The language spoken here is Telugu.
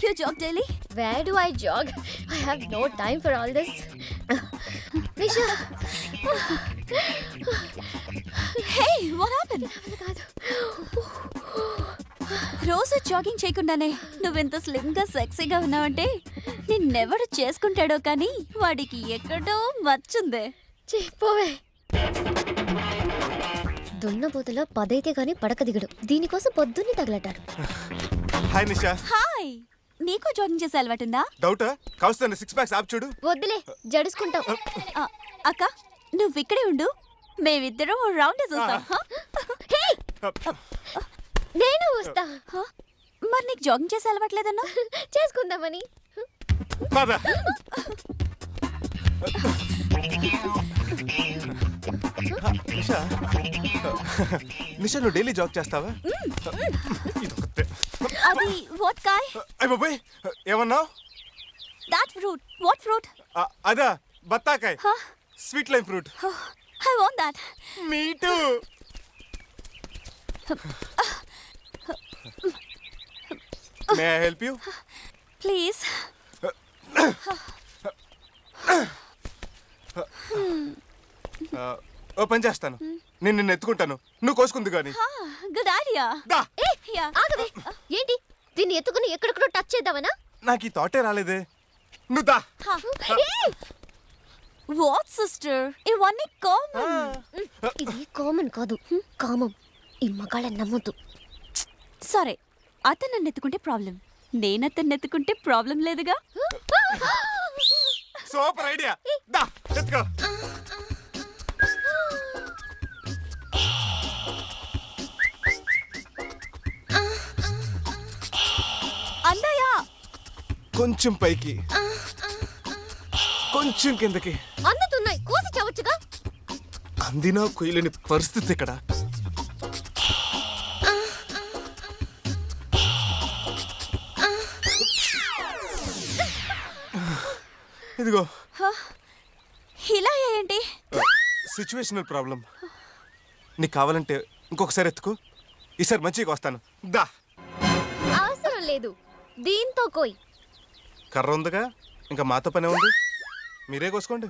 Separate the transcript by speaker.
Speaker 1: You jog daily?
Speaker 2: Where do I jog? I have no time for all this. Nisha.
Speaker 1: Hey, what happened? రోజు జాగింగ్ చేయకుండానే నువ్వెంత స్లిమ్ గా సెక్సీగా ఉన్నావంటే నిన్నెవడు చేసుకుంటాడో కానీ వాడికి ఎక్కడో మచ్చుందే.
Speaker 2: పోవే. దున్నపోతులో పదైతే గాని పడక దిగడు. దీనికోసం పొద్దున్నే తగలటాడు.
Speaker 3: హాయ్ నిషా.
Speaker 1: హాయ్. నీకు జాగింగ్ చేసే అలవాటుందా?
Speaker 3: డౌటా? కావస్తాను 6 ప్యాక్స్ ఆప్ చూడు.
Speaker 2: వద్దులే, జడుసుకుంటాం.
Speaker 1: అక్క నువ్వు ఇక్కడే ఉండు, మేమిద్దరం రౌండ్ వేసేస్తాం.
Speaker 2: నేను వస్తా.
Speaker 1: మరి నీకు జాగింగ్ చేసే అలవాట్లేదన్నా?
Speaker 2: చేసుకుందామని.
Speaker 3: నిషా, నిషా నువ్వు డైలీ జాగ్ చేస్తావా?
Speaker 1: అది వాట్ కాయ్?
Speaker 3: అయ్య బాబోయ్, ఏమన్నావు?
Speaker 1: That fruit. What fruit?
Speaker 3: అదా బత్తాకాయ్. Sweet lime fruit.
Speaker 1: I want that.
Speaker 3: Me too. May I help you?
Speaker 1: Please.
Speaker 3: ఓ పని చేస్తాను, నేను నిన్ను ఎత్తుకుంటాను, నువ్వు కోసుకుంది కానీ.
Speaker 1: Good idea.
Speaker 2: ఆగవే. ఏంటి దీన్ని ఎత్తుకుని ఎక్కడెక్కడో టచ్ చేద్దామనా?
Speaker 3: నాకు ఈ థాటే రాలేదే. నువ్వు దా.
Speaker 1: వాట్ సిస్టర్, ఇవన్నీ కామన్.
Speaker 2: ఇది కామన్ కాదు, కామం. ఈ మగాళ్ళని నమ్మొద్దు.
Speaker 1: సరే, అతను నన్ను ఎత్తుకుంటే ప్రాబ్లం, నేను అతన్ని ఎత్తుకుంటే ప్రాబ్లం లేదుగా.
Speaker 3: Super idea. దా ఎత్తుకో.
Speaker 1: అందయ్యా.
Speaker 3: కొంచెం పైకి, కొంచెం కిందకి.
Speaker 2: అందుతున్నాయి, కోసి చావచ్చుగా.
Speaker 3: అందినా కొయ్యలేని పరిస్థితి ఇక్కడ. ఇదిగో.
Speaker 1: ఇలా ఏంటి?
Speaker 3: Situational problem. నీకు కావాలంటే ఇంకొకసారి ఎత్తుకో, ఈసారి మంచిగా వస్తాను. దా.
Speaker 2: అవసరం లేదు, దీంతో కోయి.
Speaker 3: కర్ర ఉందిగా, ఇంకా మాతో పనే ఉంది, మీరే కోసుకోండి.